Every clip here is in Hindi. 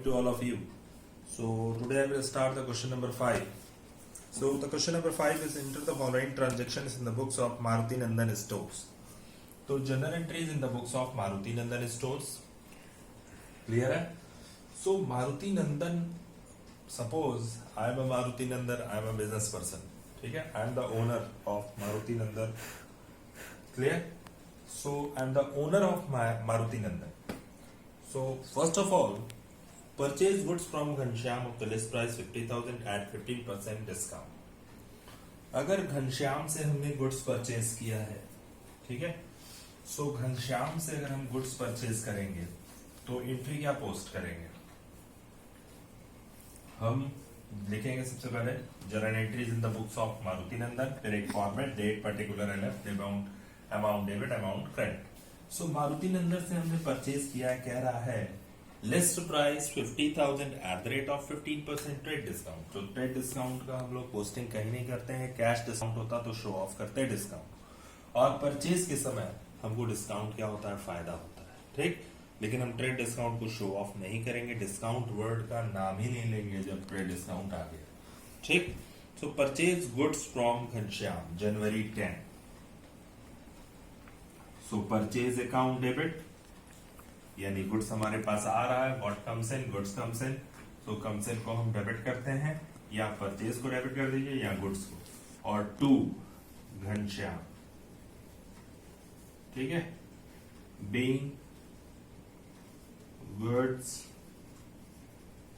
morning to all of you. So today I will start the question number 5. So the question number 5 is enter the following transactions in the books of Maruti Nandan Stores. So journal entries in the books of Maruti Nandan Stores. Clear है? So Maruti Nandan, suppose I am a Maruti Nandan, I am a business person. ठीक है? I am the owner of Maruti Nandan. Clear? So I am the owner of my Maruti Nandan. So first of all, purchase goods from Ghanshyam of the list price 50,000 at 15% discount. अगर घनश्याम से हमने गुड्स परचेज किया है, ठीक है, सो घनश्याम से अगर हम गुड्स परचेज करेंगे तो एंट्री क्या पोस्ट करेंगे? हम लिखेंगे सबसे पहले journal entries in the books of Maruti Nandan, फिर एक format, date, particular, LF, amount debit, amount credit. So Maruti Nandan से हमने परचेज किया है, कह रहा है list price 50,000 at the rate of 15% trade discount. तो ट्रेड डिस्काउंट का हम लोग पोस्टिंग कहीं नहीं करते हैं, कैश डिस्काउंट होता तो शो ऑफ करते हैं डिस्काउंट. और परचेज के समय हमको डिस्काउंट क्या होता है? फायदा होता है, ठीक. लेकिन हम ट्रेड डिस्काउंट को शो ऑफ नहीं करेंगे, डिस्काउंट वर्ड का नाम ही नहीं लेंगे जब ट्रेड डिस्काउंट आ गया, ठीक. सो purchase goods from Ghanshyam January 10. So purchase account debit, यानी गुड्स हमारे पास आ रहा है, what comes in, goods comes in. So comes in को हम डेबिट करते हैं, या परचेज को डेबिट कर दीजिए या गुड्स को. और टू घनश्याम, ठीक है, बीइंग गुड्स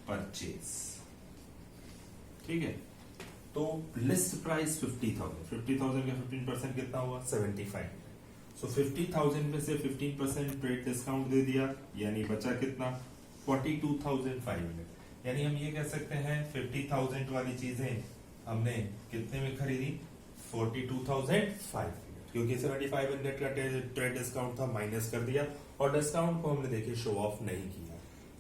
परचेज, ठीक है. तो लिस्ट प्राइस 50,000 का 15% कितना हुआ? 75. सो 50,000 में से 15% ट्रेड डिस्काउंट दे दिया, यानी बचा कितना? 42,500. यानी हम ये कह सकते हैं 50,000 वाली चीजें हमने कितने में खरीदी? 42,500, क्योंकि 7,500 का ट्रेड डिस्काउंट था, माइनस कर दिया. और डिस्काउंट को हमने देखिए शो ऑफ नहीं किया,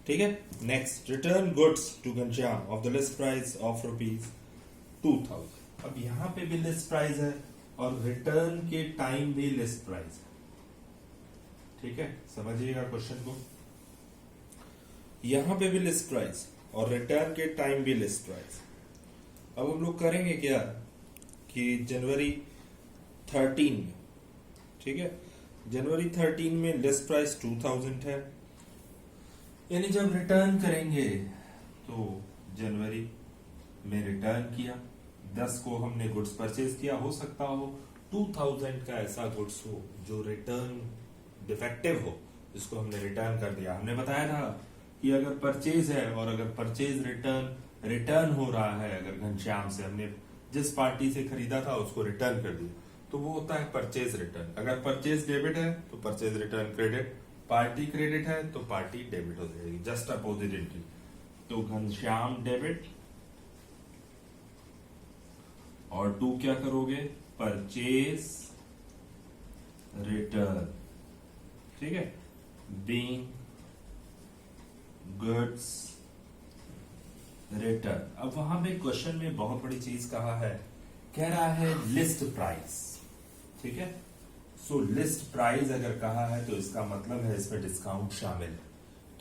ठीक है. Next, return goods to Ghanshyam of the list price of ₹2,000. अब यहां पे भी लिस्ट प्राइस है और रिटर्न के टाइम भी लिस्ट प्राइस है, ठीक है. समझिएगा क्वेश्चन को. यहां पे भी लिस्ट प्राइस और रिटर्न के टाइम भी लिस्ट प्राइस. अब हम लोग करेंगे क्या कि जनवरी 13 में, ठीक है, जनवरी 13 में लिस्ट प्राइस 2,000 है, यानी जब रिटर्न करेंगे तो जनवरी में रिटर्न किया, 10 को हमने गुड्स परचेज किया. हो सकता हो 2,000 का ऐसा गुड्स हो जो रिटर्न डिफेक्टिव हो, जिसको हमने रिटर्न कर दिया. हमने बताया था कि अगर परचेज है और अगर परचेज रिटर्न हो रहा है, अगर घनश्याम से हमने जिस पार्टी से खरीदा था उसको रिटर्न कर दिया, तो वो होता है परचेज रिटर्न. अगर परचेज डेबिट है तो purchase return credit, party credit है तो पार्टी डेबिट हो जाएगी. Just opposite entry. तो घनश्याम डेबिट और टू क्या करोगे? परचेज रिटर्न, ठीक है, बीइंग गुड्स रिटर्न. अब वहां पे क्वेश्चन में बहुत बड़ी चीज कहा है, कह रहा है लिस्ट प्राइस, ठीक है. सो लिस्ट प्राइस अगर कहा है तो इसका मतलब है इसमें डिस्काउंट शामिल है,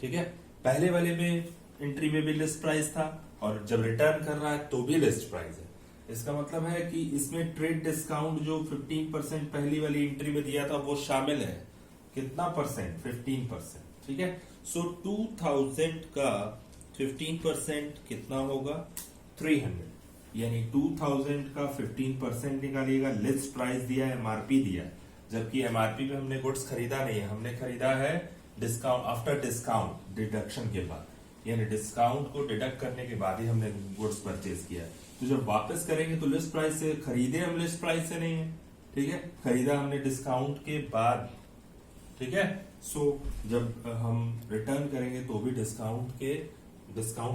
ठीक है. पहले वाले में एंट्री में भी लिस्ट प्राइस था और जब रिटर्न कर रहा है तो भी लिस्ट प्राइस है. इसका मतलब है कि इसमें ट्रेड डिस्काउंट जो 15% पहली वाली एंट्री में दिया था वो शामिल है. कितना परसेंट? 15%, ठीक है. सो 2,000 का 15% कितना होगा? 300. यानी 2,000 का 15% निकालिएगा. लिस्ट प्राइस दिया है, एमआरपी दिया है, जबकि एमआरपी पे हमने गुड्स खरीदा नहीं है, हमने खरीदा है डिस्काउंट आफ्टर डिस्काउंट, डिडक्शन के बाद, यानी डिस्काउंट को डिडक्ट करने के बाद ही हमने गुड्स परचेज किया है. तो जब वापस करेंगे तो लिस्ट प्राइस से खरीदे, हम लिस्ट प्राइस से नहीं है, ठीक है, खरीदा हमने डिस्काउंट के बाद, ठीक है. सो जब हम रिटर्न करेंगे तो भी डिस्काउंट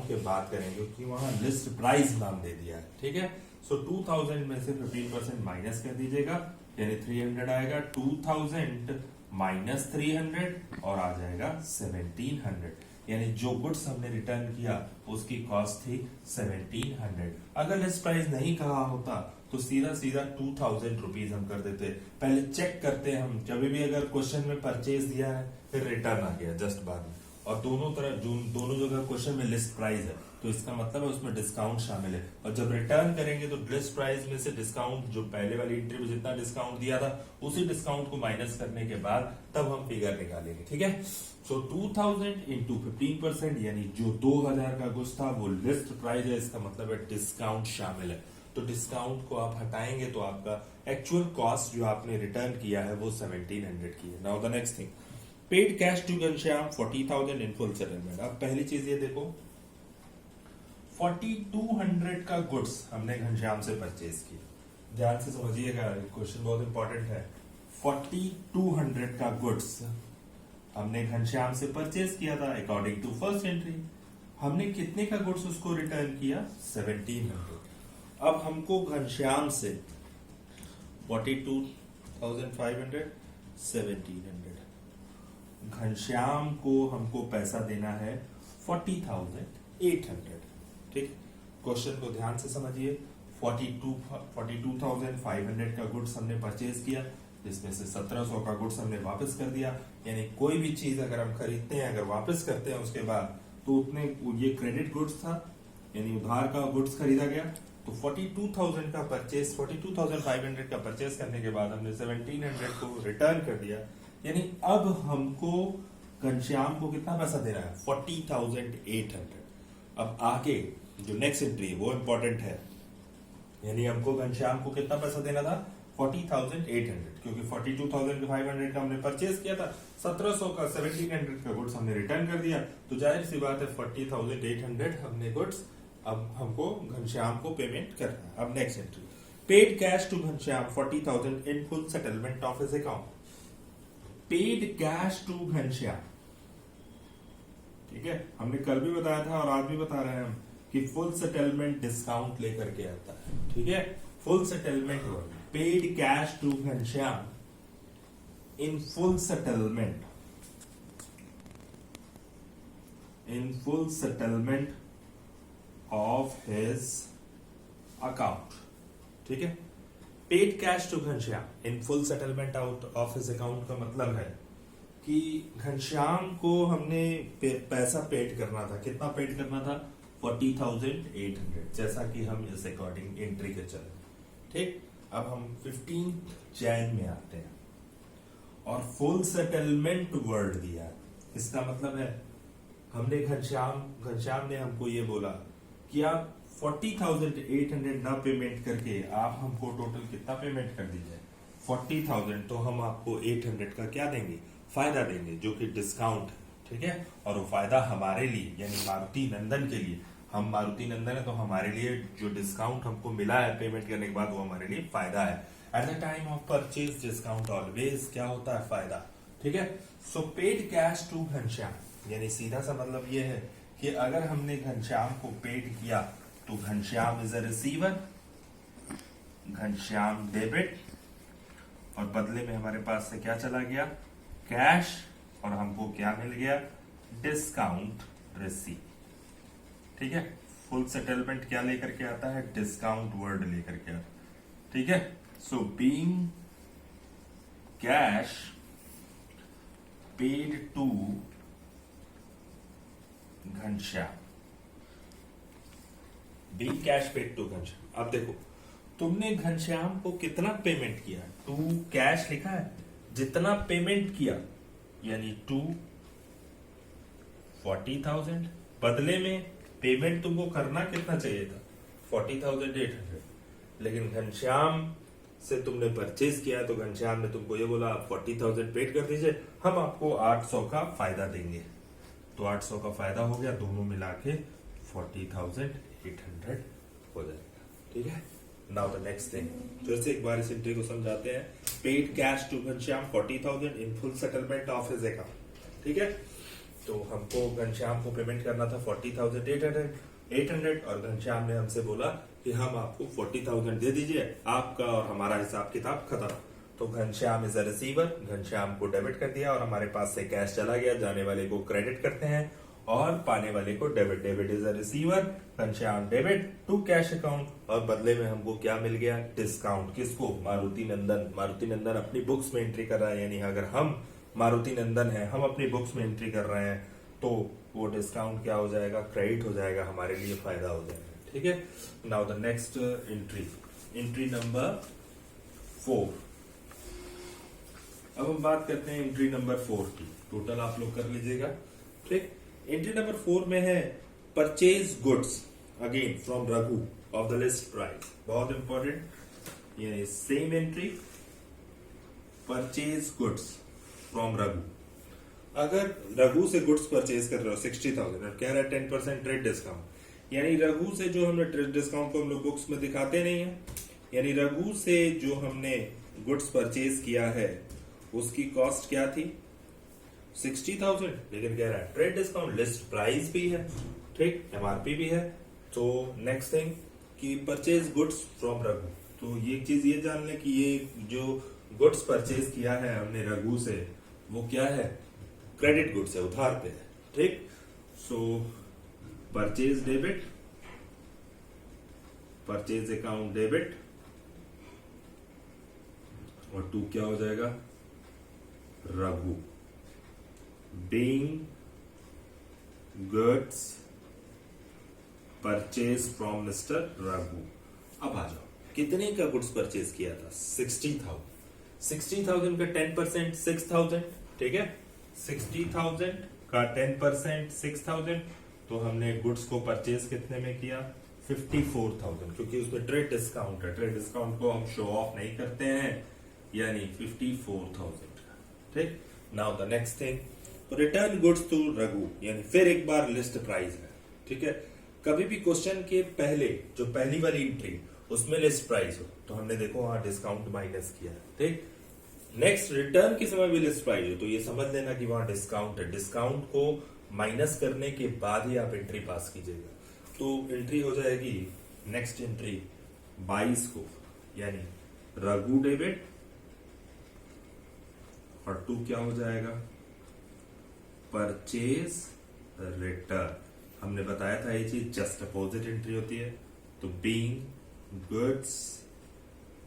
के बाद करेंगे, क्योंकि वहां लिस्ट प्राइस नाम दे दिया है, ठीक है. सो 2,000 में से 15% माइनस कर दीजिएगा, यानी 300 आएगा. 2,000 माइनस 300 और आ जाएगा 1,700. यानी जो गुड्स हमने रिटर्न किया उसकी कॉस्ट थी 1,700. अगर लिस्ट प्राइस नहीं कहा होता तो सीधा सीधा 2,000 रुपीज हम कर देते. पहले चेक करते हैं हम, जब भी अगर क्वेश्चन में परचेज दिया है फिर रिटर्न आ गया जस्ट बाद में, और दोनों तरह जो दोनों जगह क्वेश्चन में लिस्ट प्राइस है, तो इसका मतलब है उसमें डिस्काउंट शामिल है। और जब रिटर्न करेंगे तो लिस्ट प्राइस में से डिस्काउंट जो पहले वाली एंट्री में जितना डिस्काउंट दिया था उसी डिस्काउंट को माइनस करने के बाद तब हम फिगर निकालेंगे। ठीक है, सो 2000 इंटू 15% यानी जो 2000 का गुड्स था वो लिस्ट प्राइस है, इसका मतलब है डिस्काउंट शामिल है। तो डिस्काउंट को आप हटाएंगे तो आपका एक्चुअल कॉस्ट जो आपने रिटर्न किया है वो 1700 की है। Now the next thing, paid cash to Ghanshyam 40,000 in full settlement. अब पहली चीज ये देखो, 4200 का गुड्स हमने घनश्याम से परचेज किया। ध्यान से समझिएगा, क्वेश्चन बहुत इंपॉर्टेंट है। 4200 का गुड्स हमने घनश्याम से परचेज किया था अकॉर्डिंग टू फर्स्ट एंट्री। हमने कितने का गुड्स उसको रिटर्न किया? 1700। अब हमको घनश्याम से 42,500 1700, घनश्याम को हमको पैसा देना है 40,800। ठीक, क्वेश्चन को ध्यान से समझिए। 42,500 का गुड्स हमने परचेज किया, जिसमें से 1700 का गुड्स हमने वापस कर दिया। यानी कोई भी चीज अगर हम खरीदते हैं, अगर वापस करते हैं उसके बाद, तो उतने ये क्रेडिट गुड्स था, यानी उधार का गुड्स खरीदा गया। तो 42,000 का परचेज, 42,500 का परचेज करने के बाद हमने 1700 को रिटर्न कर दिया। यानी अब हमको घनश्याम को कितना पैसा देना है? 40,800। अब आगे जो नेक्स्ट एंट्री है वो इंपॉर्टेंट है, यानी हमको घनश्याम को कितना पैसा देना था? 40,800, क्योंकि 42,500 का हमने परचेज किया था, 1700 का 1700 का गुड्स हमने रिटर्न कर दिया। तो जाहिर सी बात है 40,800 हमने गुड्स अब हमको घनश्याम को पेमेंट करना है। अब next entry, paid cash to Ghanshyam 40,000 in full settlement of his account. Paid cash to Ghanshyam, ठीक है, हमने कल भी बताया था और आज भी बता रहे हैं हम कि फुल सेटलमेंट डिस्काउंट लेकर के आता है। ठीक है, full settlement word, paid cash to Ghanshyam in full settlement, in full settlement of his account. ठीक है, paid cash to Ghanshyam in full settlement out of his account का मतलब है कि घनश्याम को हमने पैसा पेड करना था। कितना पेड करना था? 40,800, जैसा कि हम इस अकॉर्डिंग एंट्री के चले। ठीक, अब हम 15 जैन में आते हैं और फुल सेटलमेंट वर्ड दिया। इसका मतलब है हमने घनश्याम ने हमको ये बोला कि आप 40,800 ना पेमेंट करके आप हमको टोटल कितना पेमेंट कर दीजिए? 40,000। तो हम आपको 800 का क्या देंगे? फायदा देंगे, जो कि डिस्काउंट है। ठीक है, और वो फायदा हमारे लिए यानी मारुति नंदन के लिए, हम मारुति नंदन है तो हमारे लिए जो डिस्काउंट हमको मिला है पेमेंट करने के बाद वो हमारे लिए फायदा है। At the time of purchase discount always क्या होता है? फायदा। ठीक है, सो पेड कैश टू घनश्याम, यानी सीधा सा मतलब ये है कि अगर हमने घनश्याम को पेड किया तो Ghanshyam is a receiver, Ghanshyam debit, और बदले में हमारे पास से क्या चला गया? कैश, और हमको क्या मिल गया? Discount receive. ठीक है, फुल सेटलमेंट क्या लेकर के आता है? डिस्काउंट वर्ड लेकर के आता है। ठीक है, so being cash paid to Ghanshyam, being cash paid to Ghanshyam. अब देखो, तुमने घनश्याम को कितना पेमेंट किया? टू कैश लिखा है, जितना पेमेंट किया यानी टू 40,000, बदले में पेमेंट तुमको करना कितना चाहिए था? 40,800। लेकिन घनश्याम से तुमने परचेज किया तो घनश्याम ने तुमको ये बोला आप 40,000 पेड कर दीजिए, हम आपको 800 का फायदा देंगे। तो 800 का फायदा हो गया, दोनों मिला के 40,800 हो जाएगा। ठीक है, नाउ द नेक्स्ट थिंग, फिर से एक बार इस एंट्री को समझाते हैं। Paid cash to Ghanshyam 40,000 in full settlement of his account. ठीक है, तो हमको घनश्याम को पेमेंट करना था 40,800 और घनश्याम ने हमसे बोला कि हम आपको 40,000 दे दीजिए, आपका और हमारा हिसाब किताब खत्म। तो Ghanshyam is a receiver, Ghanshyam को डेबिट कर दिया और हमारे पास से कैश चला गया, जाने वाले को क्रेडिट करते हैं और पाने वाले को debit. Debit is a receiver, Ghanshyam debit to cash account, और बदले में हमको क्या मिल गया? डिस्काउंट। किसको? मारुति नंदन। मारुति नंदन अपनी बुक्स में एंट्री कर रहा है, यानी अगर हम मारुति नंदन है, हम अपनी बुक्स में एंट्री कर रहे हैं तो वो डिस्काउंट क्या हो जाएगा, क्रेडिट हो जाएगा, हमारे लिए फायदा हो जाएगा। ठीक है, now the next entry number 4। अब हम बात करते हैं एंट्री नंबर 4 की। टोटल आप लोग कर लीजिएगा। ठीक, एंट्री नंबर 4 में है purchase goods again from Raghu of the list price. बहुत इंपॉर्टेंट, ये same entry, purchase goods from Raghu. अगर रघु से गुड्स परचेज कर रहे हो 60,000 और कह रहा है 10% ट्रेड डिस्काउंट, यानी रघु से जो हमने ट्रेड डिस्काउंट को हम लोग बुक्स में दिखाते नहीं है, यानी रघु से जो हमने गुड्स परचेज किया है उसकी कॉस्ट क्या थी 60,000, लेकिन कह रहा है ट्रेड डिस्काउंट, लिस्ट प्राइस भी है, ठीक, एमआरपी भी है। तो नेक्स्ट थिंग कि परचेज गुड्स फ्रॉम रघु। तो ये चीज ये जान ले कि ये जो गुड्स परचेज किया है हमने रघु से वो क्या है, क्रेडिट गुड्स है, उधार पे है। ठीक, सो purchase debit, purchase account debit, और 2 क्या हो जाएगा, Raghu being goods purchase from mister Raghu. अब आ जाओ, कितने का गुड्स परचेज किया था 60,000, 60,000 का 10% 6,000, ठीक है, 60,000 का 10% 6,000, तो हमने गुड्स को परचेज कितने में किया 54,000, क्योंकि उसमें ट्रेड डिस्काउंट है, ट्रेड डिस्काउंट को हम शो ऑफ नहीं करते हैं, यानी 54,000 का। ठीक, now the next thing, return goods to Raghu, यानी फिर एक बार लिस्ट प्राइस है। ठीक है, कभी भी क्वेश्चन के पहले जो पहली वाली एंट्री उसमें लिस्ट प्राइस हो तो हमने देखो वहां डिस्काउंट माइनस किया है। ठीक, नेक्स्ट रिटर्न के समय भी लिस्ट प्राइस हो तो ये समझ लेना कि वहां डिस्काउंट है, डिस्काउंट को माइनस करने के बाद ही आप एंट्री पास कीजिएगा। तो एंट्री हो जाएगी नेक्स्ट एंट्री 22 को, यानी रघु डेबिट, और 2 क्या हो जाएगा, परचेज रिटर्न। हमने बताया था ये चीज जस्ट अपोजिट एंट्री होती है, तो बीइंग गुड्स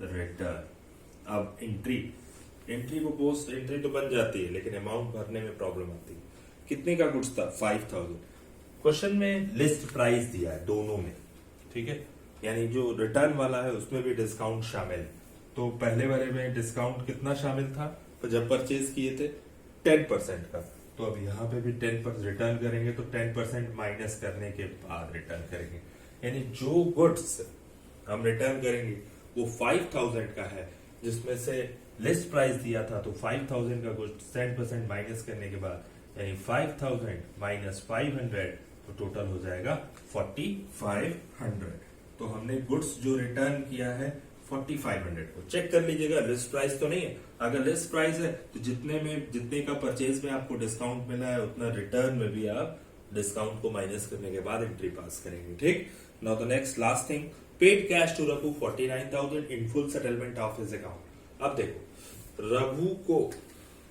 रिटर्न। अब एंट्री को पोस्ट एंट्री तो बन जाती है, लेकिन अमाउंट भरने में प्रॉब्लम आती है। कितने का गुड्स था 5,000, क्वेश्चन में लिस्ट प्राइस दिया है दोनों में, ठीक है, यानी जो रिटर्न वाला है उसमें भी डिस्काउंट शामिल है। तो पहले वाले में डिस्काउंट कितना शामिल था, तो जब परचेज किए थे 10% का, तो अब यहाँ पे भी 10% रिटर्न करेंगे, तो 10% माइनस करने के बाद रिटर्न करेंगे, यानी जो गुड्स हम रिटर्न करेंगे वो 5,000 का है, जिसमें से लिस्ट प्राइस दिया था, तो 5,000 का गुड्स 10% माइनस करने के बाद, यानी 5,000 माइनस 500, तो टोटल हो जाएगा 4,500। तो हमने गुड्स जो रिटर्न किया है 4,500 को चेक कर लीजिएगा, लिस्ट प्राइस तो नहीं है। अगर लिस्ट प्राइस है तो जितने का परचेज में आपको डिस्काउंट मिला है उतना रिटर्न में भी आप डिस्काउंट को माइनस करने के बाद एंट्री पास करेंगे। ठीक, now the next last thing, paid cash to Raghu 49,000 in full settlement of his account. अब देखो,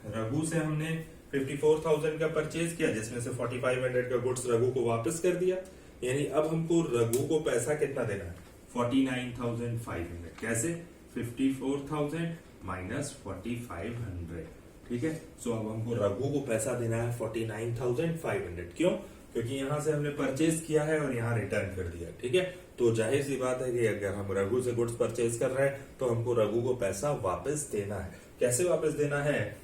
रघु से हमने 54,000 का परचेज किया, जिसमें से 4,500 का गुड्स रघु को वापस कर दिया, यानी अब हमको रघु को पैसा कितना देना है 49,500। कैसे, 54,000 माइनस 4,500। ठीक है, सो अब हमको रघु को पैसा देना है 49,500। क्यों, क्योंकि यहां से हमने परचेज किया है और यहाँ रिटर्न कर दिया। ठीक है, तो जाहिर सी बात है कि अगर हम रघु से गुड्स परचेज कर रहे हैं तो हमको रघु को पैसा वापस देना है। कैसे वापस देना है,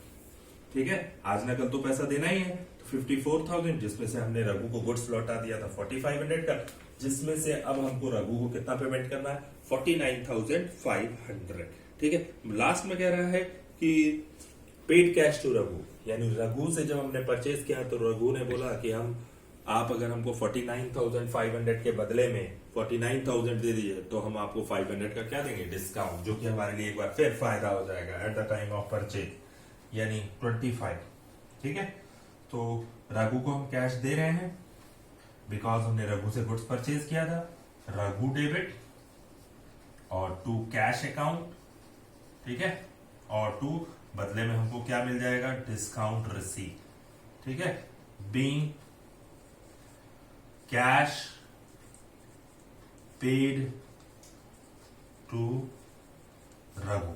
ठीक है, आज न कल तो पैसा देना ही है। तो 54,000 जिसमें से हमने रघु को गुड्स लौटा दिया था 4,500 का, जिसमें से अब हमको रघु को कितना पेमेंट करना है 49,500। ठीक है, लास्ट में कह रहा है कि पेड कैश टू रघु, यानी रघु से जब हमने परचेज किया तो रघु ने बोला कि आप अगर हमको 49,500 के बदले में 49,000 दे दीजिए तो हम आपको 500 का क्या देंगे डिस्काउंट, जो कि हमारे लिए एक बार फिर फायदा हो जाएगा at the time of purchase, यानी 25। ठीक है, तो रघु को हम कैश दे रहे हैं बिकॉज हमने रघु से गुड्स परचेज किया था, रघु डेबिट और 2 कैश अकाउंट। ठीक है, और 2 बदले में हमको क्या मिल जाएगा डिस्काउंट रिसीट। ठीक है, being cash paid to Raghu.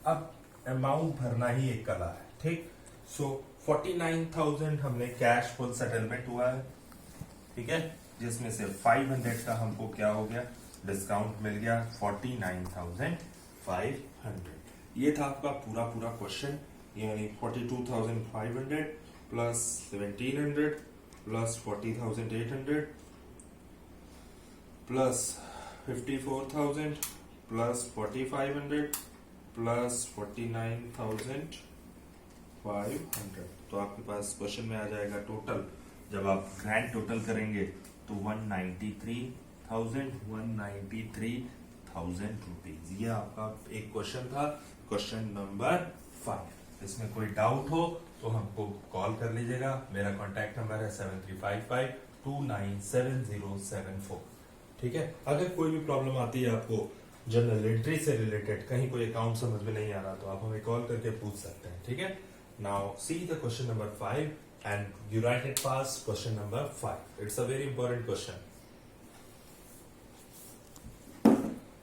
अब अमाउंट भरना ही एक कला है। ठीक, सो 49,000 हमने कैश फुल सेटलमेंट हुआ है, ठीक है, जिसमें से 500 का हमको क्या हो गया, डिस्काउंट मिल गया 49,500। ये था आपका पूरा पूरा क्वेश्चन, यानी 42,500 plus 1,700 plus 40,800 plus 54,000 plus 4,500 plus 49,500। तो आपके पास क्वेश्चन में आ जाएगा टोटल, जब आप ग्रैंड टोटल करेंगे तो 193,000 रुपीज। ये आपका एक क्वेश्चन था, क्वेश्चन नंबर 5। इसमें कोई डाउट हो तो हमको कॉल कर लीजिएगा। मेरा कॉन्टैक्ट नंबर है 7355297074। ठीक है, अगर कोई भी प्रॉब्लम आती है आपको जनरल एंट्री से रिलेटेड, कहीं कोई अकाउंट समझ में नहीं आ रहा, तो आप हमें कॉल करके पूछ सकते हैं। ठीक है, now see the question number 5 and you write it fast. Question number 5, it's a very important question.